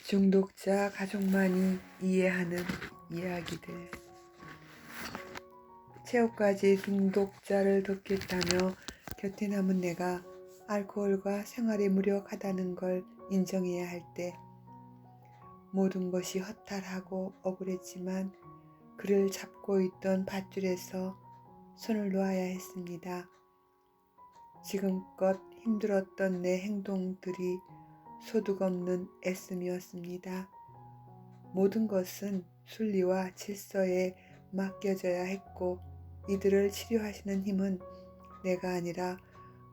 중독자 가족만이 이해하는 이야기들. 최후까지 중독자를 돕겠다며 곁에 남은 내가 알코올과 생활에 무력하다는 걸 인정해야 할 때 모든 것이 허탈하고 억울했지만 그를 잡고 있던 밧줄에서 손을 놓아야 했습니다. 지금껏 힘들었던 내 행동들이 소득 없는 애씀이었습니다. 모든 것은 순리와 질서에 맡겨져야 했고 이들을 치료하시는 힘은 내가 아니라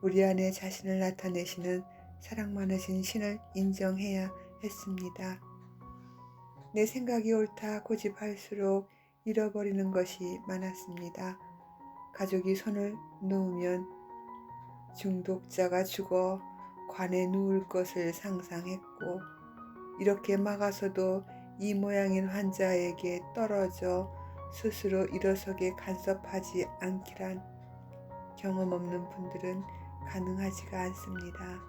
우리 안에 자신을 나타내시는 사랑 많으신 신을 인정해야 했습니다. 내 생각이 옳다 고집할수록 잃어버리는 것이 많았습니다. 가족이 손을 놓으면 중독자가 죽어 관에 누울 것을 상상했고 이렇게 막아서도 이 모양인 환자에게 떨어져 스스로 일어서게 간섭하지 않기란 경험 없는 분들은 가능하지가 않습니다.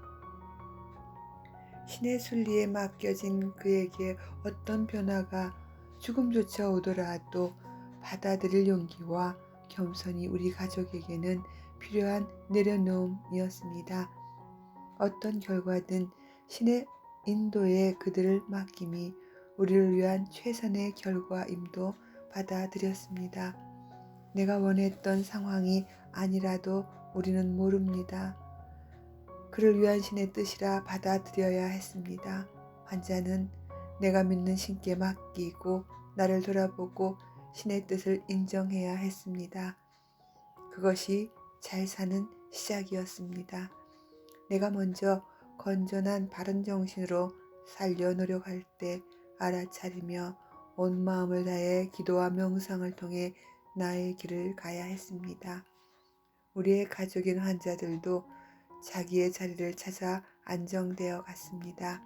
신의 순리에 맡겨진 그에게 어떤 변화가 죽음조차 오더라도 받아들일 용기와 겸손이 우리 가족에게는 필요한 내려놓음이었습니다. 어떤 결과든 신의 인도에 그들을 맡김이 우리를 위한 최선의 결과임도 받아들였습니다. 내가 원했던 상황이 아니라도 우리는 모릅니다. 그를 위한 신의 뜻이라 받아들여야 했습니다. 환자는 내가 믿는 신께 맡기고 나를 돌아보고 신의 뜻을 인정해야 했습니다. 그것이 잘 사는 시작이었습니다. 내가 먼저 건전한 바른 정신으로 살려 노력할 때 알아차리며 온 마음을 다해 기도와 명상을 통해 나의 길을 가야 했습니다. 우리의 가족인 환자들도 자기의 자리를 찾아 안정되어 갔습니다.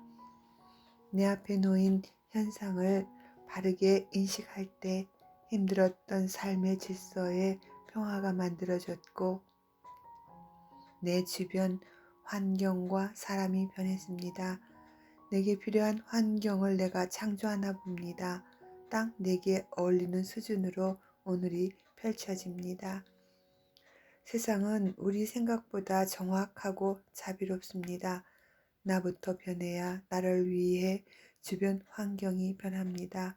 내 앞에 놓인 현상을 바르게 인식할 때 힘들었던 삶의 질서에 평화가 만들어졌고 내 주변 환경과 사람이 변했습니다. 내게 필요한 환경을 내가 창조하나 봅니다. 딱 내게 어울리는 수준으로 오늘이 펼쳐집니다. 세상은 우리 생각보다 정확하고 자비롭습니다. 나부터 변해야 나를 위해 주변 환경이 변합니다.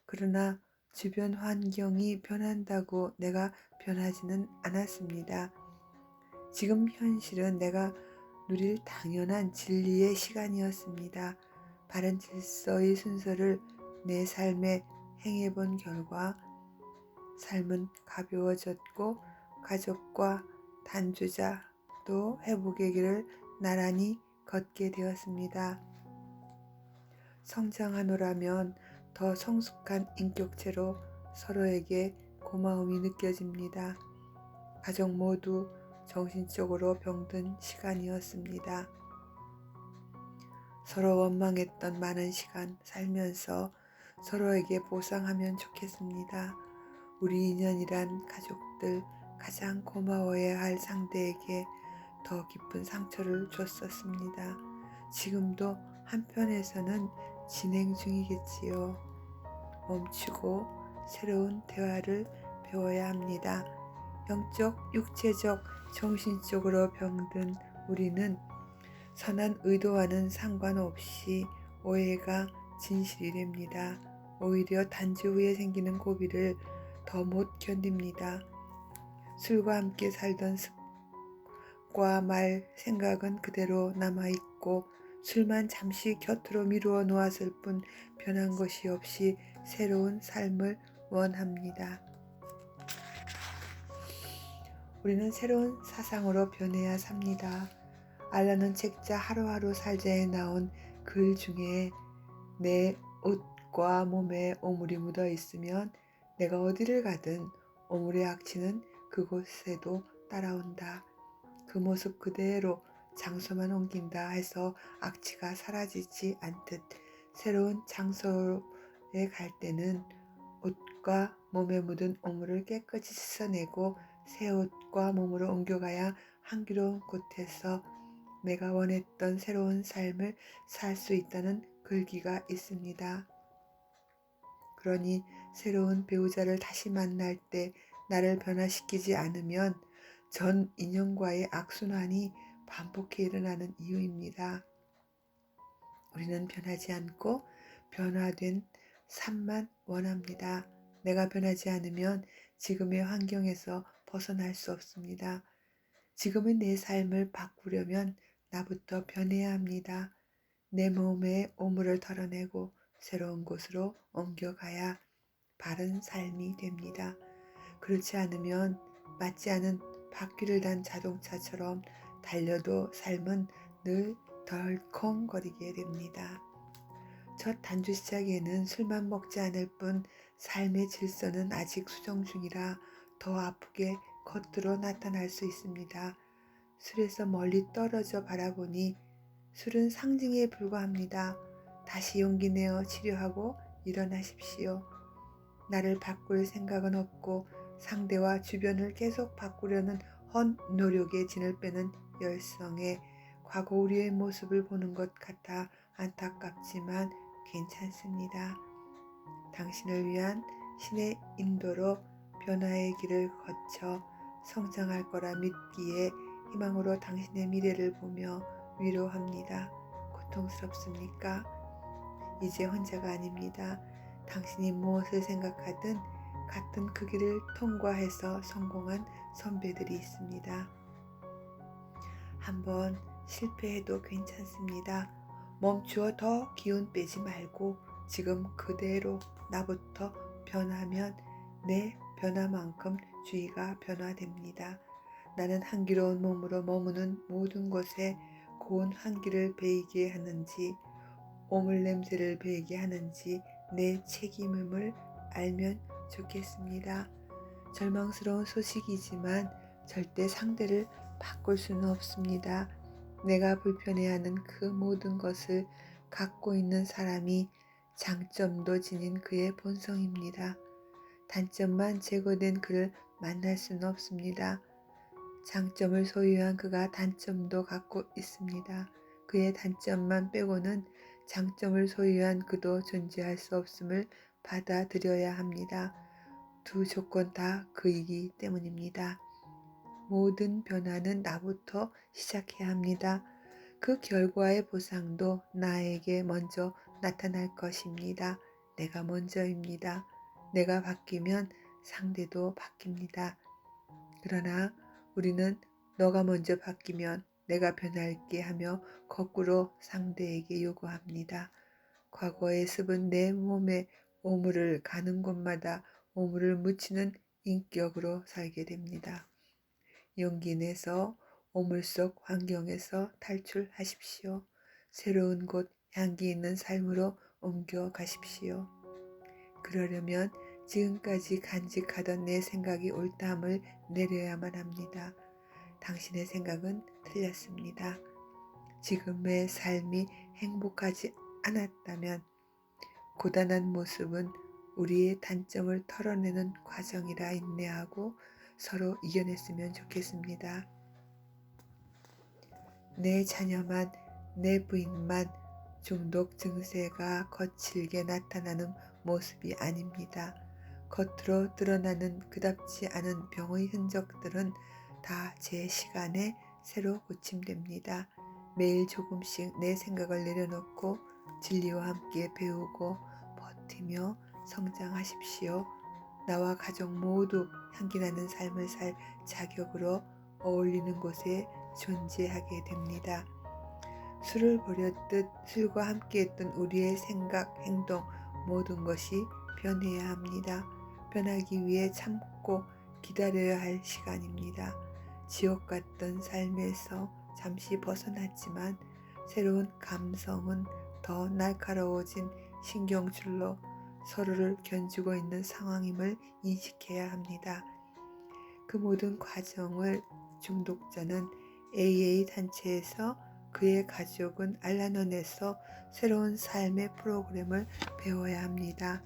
그러나 주변 환경이 변한다고 내가 변하지는 않았습니다. 지금 현실은 내가 누릴 당연한 진리의 시간이었습니다. 바른 질서의 순서를 내 삶에 행해본 결과 삶은 가벼워졌고 가족과 단주자도 회복의 길을 나란히 걷게 되었습니다. 성장하노라면 더 성숙한 인격체로 서로에게 고마움이 느껴집니다. 가족 모두 정신적으로 병든 시간이었습니다. 서로 원망했던 많은 시간 살면서 서로에게 보상하면 좋겠습니다. 우리 인연이란 가족들 가장 고마워해야 할 상대에게 더 깊은 상처를 줬었습니다. 지금도 한편에서는 진행 중이겠지요. 멈추고 새로운 대화를 배워야 합니다. 영적, 육체적, 정신적으로 병든 우리는 선한 의도와는 상관없이 오해가 진실이 됩니다. 오히려 단주 후에 생기는 고비를 더 못 견딥니다. 술과 함께 살던 습과 말, 생각은 그대로 남아있고 술만 잠시 곁으로 미루어 놓았을 뿐 변한 것이 없이 새로운 삶을 원합니다. 우리는 새로운 사상으로 변해야 삽니다. 알라는 책자 하루하루 살자에 나온 글 중에 내 옷과 몸에 오물이 묻어 있으면 내가 어디를 가든 오물의 악취는 그곳에도 따라온다. 그 모습 그대로 장소만 옮긴다 해서 악취가 사라지지 않듯 새로운 장소에 갈 때는 옷과 몸에 묻은 오물을 깨끗이 씻어내고 새 옷과 몸으로 옮겨가야 향기로운 곳에서 내가 원했던 새로운 삶을 살 수 있다는 글기가 있습니다. 그러니 새로운 배우자를 다시 만날 때 나를 변화시키지 않으면 전 인연과의 악순환이 반복해 일어나는 이유입니다. 우리는 변하지 않고 변화된 삶만 원합니다. 내가 변하지 않으면 지금의 환경에서 벗어날 수 없습니다. 지금의 내 삶을 바꾸려면 나부터 변해야 합니다. 내 몸의 오물을 털어내고 새로운 곳으로 옮겨가야 바른 삶이 됩니다. 그렇지 않으면 맞지 않은 바퀴를 단 자동차처럼 달려도 삶은 늘 덜컹거리게 됩니다. 첫 단주 시작에는 술만 먹지 않을 뿐 삶의 질서는 아직 수정 중이라 더 아프게 겉으로 나타날 수 있습니다. 술에서 멀리 떨어져 바라보니 술은 상징에 불과합니다. 다시 용기 내어 치료하고 일어나십시오. 나를 바꿀 생각은 없고 상대와 주변을 계속 바꾸려는 헛 노력에 진을 빼는 열성에 과거 우리의 모습을 보는 것 같아 안타깝지만 괜찮습니다. 당신을 위한 신의 인도로 변화의 길을 거쳐 성장할 거라 믿기에 희망으로 당신의 미래를 보며 위로합니다. 고통스럽습니까? 이제 혼자가 아닙니다. 당신이 무엇을 생각하든 같은 그 길을 통과해서 성공한 선배들이 있습니다. 한번 실패해도 괜찮습니다. 멈추어 더 기운 빼지 말고 지금 그대로 나부터 변하면 내 변화만큼 주위가 변화됩니다. 나는 향기로운 몸으로 머무는 모든 곳에 고운 향기를 배이게 하는지 오물 냄새를 배이게 하는지 내 책임임을 알면 좋겠습니다. 절망스러운 소식이지만 절대 상대를 바꿀 수는 없습니다. 내가 불편해하는 그 모든 것을 갖고 있는 사람이 장점도 지닌 그의 본성입니다. 단점만 제거된 그를 만날 수는 없습니다. 장점을 소유한 그가 단점도 갖고 있습니다. 그의 단점만 빼고는 장점을 소유한 그도 존재할 수 없음을 받아들여야 합니다. 두 조건 다 그이기 때문입니다. 모든 변화는 나부터 시작해야 합니다. 그 결과의 보상도 나에게 먼저 나타날 것입니다. 내가 먼저입니다. 내가 바뀌면 상대도 바뀝니다. 그러나 우리는 너가 먼저 바뀌면 내가 변할게 하며 거꾸로 상대에게 요구합니다. 과거의 습은 내 몸에 오물을 가는 곳마다 오물을 묻히는 인격으로 살게 됩니다. 용기 내서 오물 속 환경에서 탈출하십시오. 새로운 곳 향기 있는 삶으로 옮겨 가십시오. 그러려면 지금까지 간직하던 내 생각이 옳다함을 내려야만 합니다. 당신의 생각은 틀렸습니다. 지금의 삶이 행복하지 않았다면 고단한 모습은 우리의 단점을 털어내는 과정이라 인내하고 서로 이겨냈으면 좋겠습니다. 내 자녀만, 내 부인만 중독 증세가 거칠게 나타나는 모습이 아닙니다. 겉으로 드러나는 그답지 않은 병의 흔적들은 다 제 시간에 새로 고침됩니다. 매일 조금씩 내 생각을 내려놓고 진리와 함께 배우고 버티며 성장하십시오. 나와 가족 모두 향기나는 삶을 살 자격으로 어울리는 곳에 존재하게 됩니다. 술을 버렸듯 술과 함께했던 우리의 생각, 행동 모든 것이 변해야 합니다. 변하기 위해 참고 기다려야 할 시간입니다. 지옥 같던 삶에서 잠시 벗어났지만 새로운 감성은 더 날카로워진 신경줄로 서로를 견주고 있는 상황임을 인식해야 합니다. 그 모든 과정을 중독자는 AA 단체에서 그의 가족은 알라논에서 새로운 삶의 프로그램을 배워야 합니다.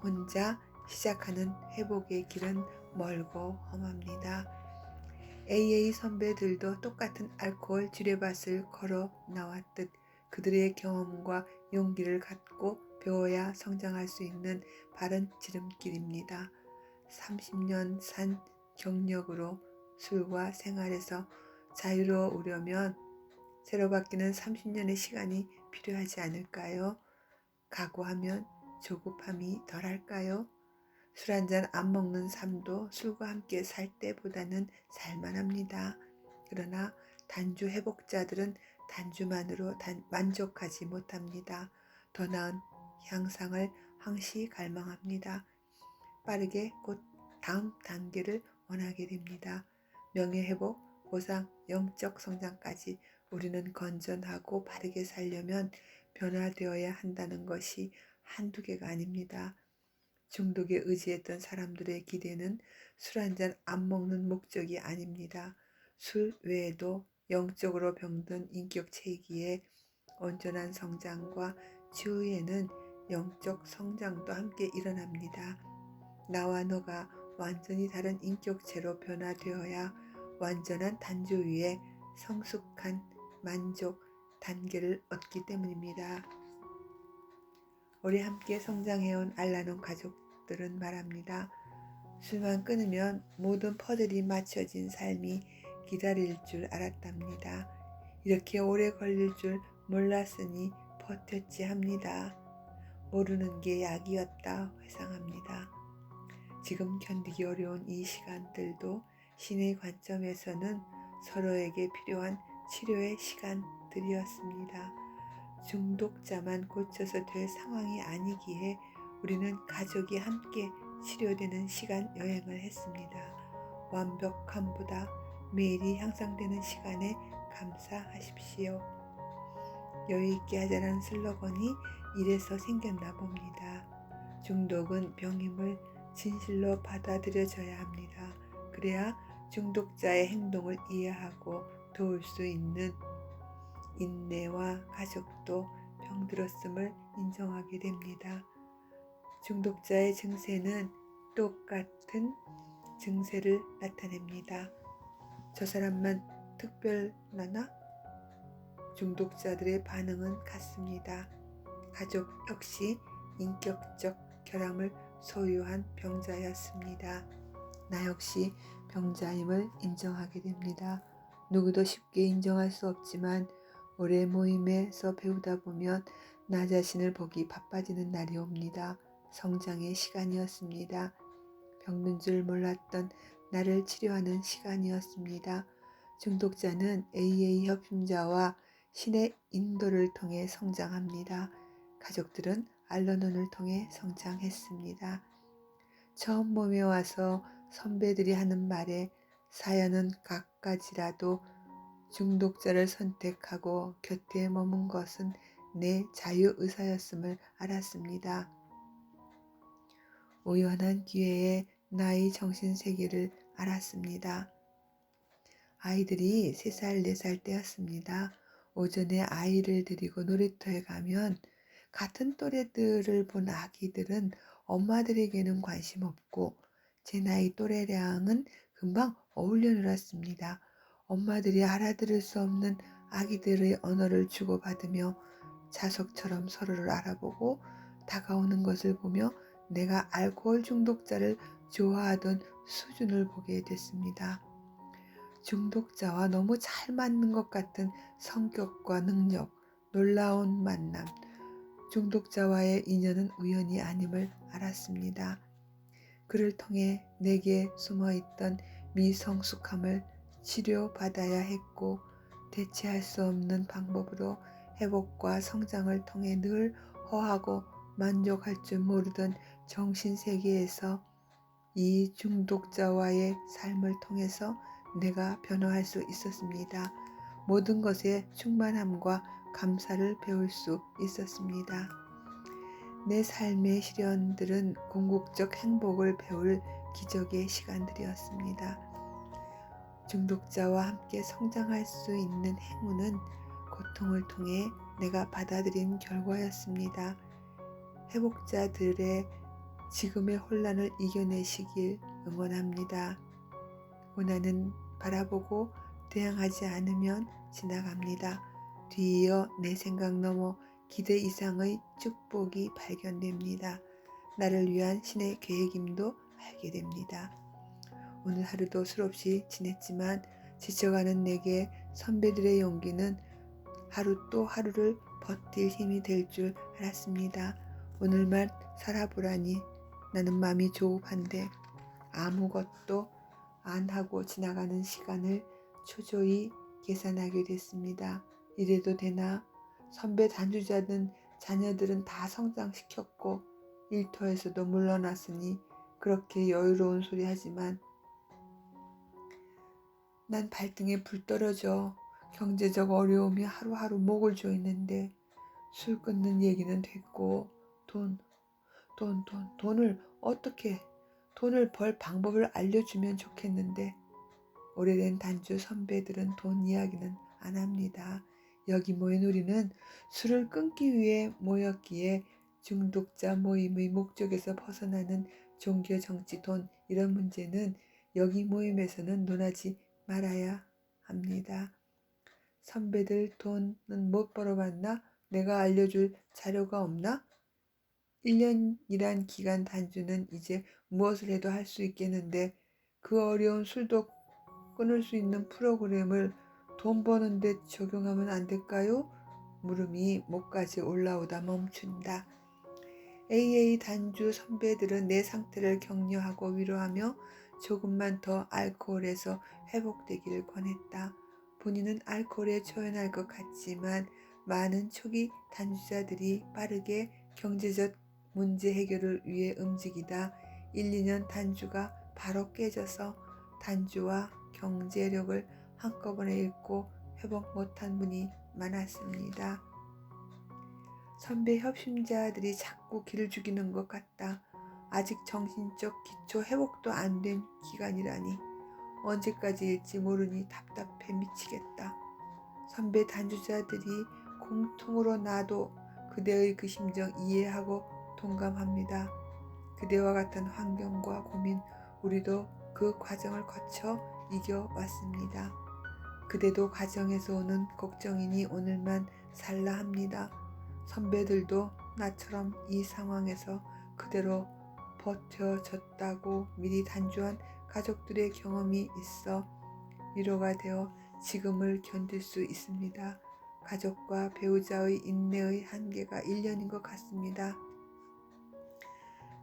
혼자 시작하는 회복의 길은 멀고 험합니다. AA 선배들도 똑같은 알코올 지뢰밭을 걸어 나왔듯 그들의 경험과 용기를 갖고 배워야 성장할 수 있는 바른 지름길입니다. 30년 산 경력으로 술과 생활에서 자유로우려면 새로 바뀌는 30년의 시간이 필요하지 않을까요? 각오하면 조급함이 덜할까요? 술 한 잔 안 먹는 삶도 술과 함께 살 때보다는 살만합니다. 그러나 단주 회복자들은 단주만으로 만족하지 못합니다. 더 나은 향상을 항시 갈망합니다. 빠르게 곧 다음 단계를 원하게 됩니다. 명예회복, 보상, 영적 성장까지 우리는 건전하고 바르게 살려면 변화되어야 한다는 것이 한두 개가 아닙니다. 중독에 의지했던 사람들의 기대는 술 한 잔 안 먹는 목적이 아닙니다. 술 외에도 영적으로 병든 인격체이기에 온전한 성장과 치유에는 영적 성장도 함께 일어납니다. 나와 너가 완전히 다른 인격체로 변화되어야 완전한 단주 위에 성숙한 만족 단계를 얻기 때문입니다. 오래 함께 성장해온 알라논 가족들은 말합니다. 술만 끊으면 모든 퍼즐이 맞춰진 삶이 기다릴 줄 알았답니다. 이렇게 오래 걸릴 줄 몰랐으니 버텼지 합니다. 모르는 게 약이었다 회상합니다. 지금 견디기 어려운 이 시간들도 신의 관점에서는 서로에게 필요한 치료의 시간들이었습니다. 중독자만 고쳐서 될 상황이 아니기에 우리는 가족이 함께 치료되는 시간 여행을 했습니다. 완벽함보다 매일이 향상되는 시간에 감사하십시오. 여유있게 하자는 슬로건이 이래서 생겼나 봅니다. 중독은 병임을 진실로 받아들여져야 합니다. 그래야 중독자의 행동을 이해하고 도울 수 있는 인내와 가족도 병들었음을 인정하게 됩니다. 중독자의 증세는 똑같은 증세를 나타냅니다. 저 사람만 특별하나? 중독자들의 반응은 같습니다. 가족 역시 인격적 결함을 소유한 병자였습니다. 나 역시 병자임을 인정하게 됩니다. 누구도 쉽게 인정할 수 없지만 오래 모임에서 배우다 보면 나 자신을 보기 바빠지는 날이 옵니다. 성장의 시간이었습니다. 병든 줄 몰랐던 나를 치료하는 시간이었습니다. 중독자는 AA 협심자와 신의 인도를 통해 성장합니다. 가족들은 알라논을 통해 성장했습니다. 처음 몸에 와서 선배들이 하는 말에 사연은 각가지라도 중독자를 선택하고 곁에 머문 것은 내 자유의사였음을 알았습니다. 우연한 기회에 나의 정신세계를 알았습니다. 아이들이 3살, 4살 때였습니다. 오전에 아이를 데리고 놀이터에 가면 같은 또래들을 본 아기들은 엄마들에게는 관심 없고 제 나이 또래랑은 금방 어울려 놀았습니다. 엄마들이 알아들을 수 없는 아기들의 언어를 주고받으며 자석처럼 서로를 알아보고 다가오는 것을 보며 내가 알코올 중독자를 좋아하던 수준을 보게 됐습니다. 중독자와 너무 잘 맞는 것 같은 성격과 능력, 놀라운 만남, 중독자와의 인연은 우연이 아님을 알았습니다. 그를 통해 내게 숨어있던 미성숙함을 치료받아야 했고 대체할 수 없는 방법으로 회복과 성장을 통해 늘 허하고 만족할 줄 모르던 정신세계에서 이 중독자와의 삶을 통해서 내가 변화할 수 있었습니다. 모든 것에 충만함과 감사를 배울 수 있었습니다. 내 삶의 시련들은 궁극적 행복을 배울 기적의 시간들이었습니다. 중독자와 함께 성장할 수 있는 행운은 고통을 통해 내가 받아들인 결과였습니다. 회복자들의 지금의 혼란을 이겨내시길 응원합니다. 고난은 바라보고 대항하지 않으면 지나갑니다. 뒤이어 내 생각 넘어 기대 이상의 축복이 발견됩니다. 나를 위한 신의 계획임도 알게 됩니다. 오늘 하루도 술 없이 지냈지만 지쳐가는 내게 선배들의 용기는 하루 또 하루를 버틸 힘이 될 줄 알았습니다. 오늘만 살아보라니 나는 마음이 조급한데 아무것도 안 하고 지나가는 시간을 초조히 계산하게 됐습니다. 이래도 되나? 선배 단주자든 자녀들은 다 성장시켰고 일터에서도 물러났으니 그렇게 여유로운 소리 하지만 난 발등에 불 떨어져 경제적 어려움이 하루하루 목을 조이는데 술 끊는 얘기는 됐고 돈을 벌 방법을 알려주면 좋겠는데 오래된 단주 선배들은 돈 이야기는 안 합니다. 여기 모인 우리는 술을 끊기 위해 모였기에 중독자 모임의 목적에서 벗어나는 종교, 정치, 돈 이런 문제는 여기 모임에서는 논하지 말아야 합니다. 선배들 돈은 못 벌어봤나? 내가 알려줄 자료가 없나? 1년이란 기간 단주는 이제 무엇을 해도 할 수 있겠는데 그 어려운 술도 끊을 수 있는 프로그램을 돈 버는데 적용하면 안 될까요? 물음이 목까지 올라오다 멈춘다. AA 단주 선배들은 내 상태를 격려하고 위로하며 조금만 더 알코올에서 회복되기를 권했다. 본인은 알코올에 초연할 것 같지만 많은 초기 단주자들이 빠르게 경제적 문제 해결을 위해 움직이다 1, 2년 단주가 바로 깨져서 단주와 경제력을 한꺼번에 잃고 회복 못한 분이 많았습니다. 선배 협심자들이 자꾸 기를 죽이는 것 같다. 아직 정신적 기초 회복도 안 된 기간이라니 언제까지일지 모르니 답답해 미치겠다. 선배 단주자들이 공통으로 나도 그대의 그 심정 이해하고 동감합니다. 그대와 같은 환경과 고민 우리도 그 과정을 거쳐 이겨왔습니다. 그대도 가정에서 오는 걱정이니 오늘만 살라 합니다. 선배들도 나처럼 이 상황에서 그대로 버텨졌다고 미리 단주한 가족들의 경험이 있어 위로가 되어 지금을 견딜 수 있습니다. 가족과 배우자의 인내의 한계가 1년인 것 같습니다.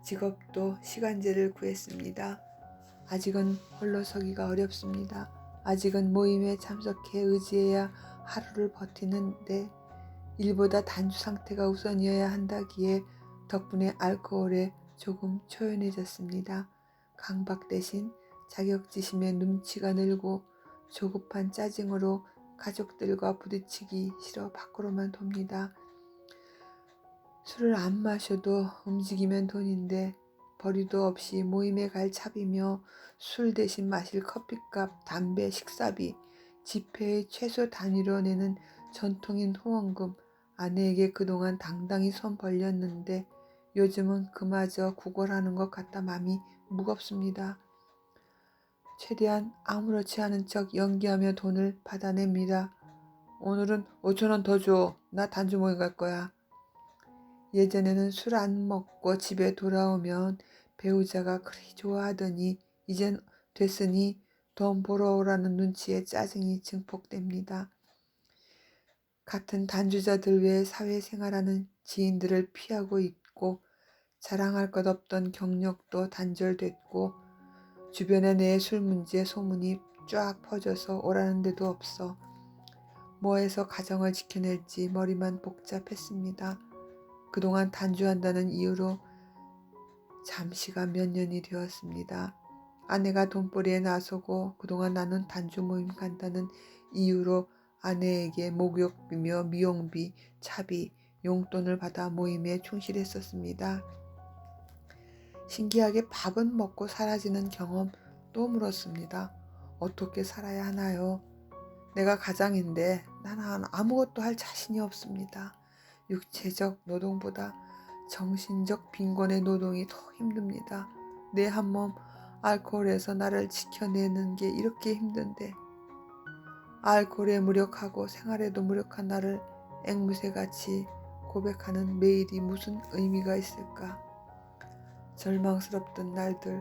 직업도 시간제를 구했습니다. 아직은 홀로 서기가 어렵습니다. 아직은 모임에 참석해 의지해야 하루를 버티는데 일보다 단주 상태가 우선이어야 한다기에 덕분에 알코올에 조금 초연해졌습니다. 강박 대신 자격지심에 눈치가 늘고 조급한 짜증으로 가족들과 부딪히기 싫어 밖으로만 돕니다. 술을 안 마셔도 움직이면 돈인데 벌이도 없이 모임에 갈 차비며 술 대신 마실 커피값, 담배, 식사비, 집회의 최소 단위로 내는 전통인 후원금, 아내에게 그동안 당당히 손 벌렸는데 요즘은 그마저 구걸하는 것 같다 마음이 무겁습니다. 최대한 아무렇지 않은 척 연기하며 돈을 받아냅니다. 오늘은 5,000원 더 줘. 나 단주 모임 갈 거야. 예전에는 술 안 먹고 집에 돌아오면 배우자가 그리 좋아하더니 이젠 됐으니 돈 벌어 오라는 눈치에 짜증이 증폭됩니다. 같은 단주자들 외에 사회생활하는 지인들을 피하고 있고 자랑할 것 없던 경력도 단절됐고 주변에 내 술 문제 소문이 쫙 퍼져서 오라는 데도 없어 뭐해서 가정을 지켜낼지 머리만 복잡했습니다. 그동안 단주한다는 이유로 잠시가 몇 년이 되었습니다. 아내가 돈벌이에 나서고 그동안 나는 단주 모임 간다는 이유로 아내에게 목욕비며 미용비, 차비, 용돈을 받아 모임에 충실했었습니다. 신기하게 밥은 먹고 사라지는 경험 또 물었습니다. 어떻게 살아야 하나요? 내가 가장인데 나는 아무것도 할 자신이 없습니다. 육체적 노동보다 정신적 빈곤의 노동이 더 힘듭니다. 내 한 몸 알코올에서 나를 지켜내는 게 이렇게 힘든데 알코올에 무력하고 생활에도 무력한 나를 앵무새같이 고백하는 매일이 무슨 의미가 있을까? 절망스럽던 날들,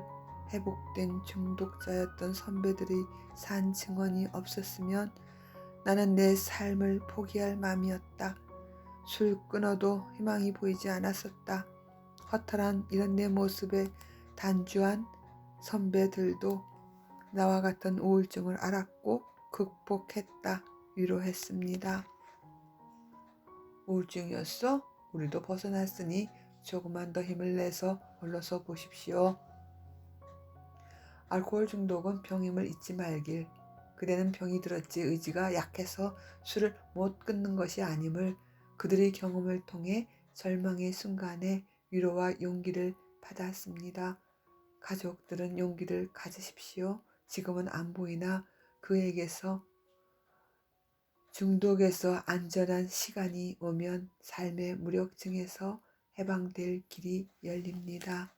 회복된 중독자였던 선배들이 산 증언이 없었으면 나는 내 삶을 포기할 마음이었다. 술 끊어도 희망이 보이지 않았었다. 허탈한 이런 내 모습에 단주한 선배들도 나와 같은 우울증을 알았고 극복했다. 위로했습니다. 우울증이었어? 우리도 벗어났으니 조금만 더 힘을 내서 올라서 보십시오. 알코올 중독은 병임을 잊지 말길. 그대는 병이 들었지 의지가 약해서 술을 못 끊는 것이 아님을 그들의 경험을 통해 절망의 순간에 위로와 용기를 받았습니다. 가족들은 용기를 가지십시오. 지금은 안 보이나 그에게서 중독에서 안전한 시간이 오면 삶의 무력증에서 해방될 길이 열립니다.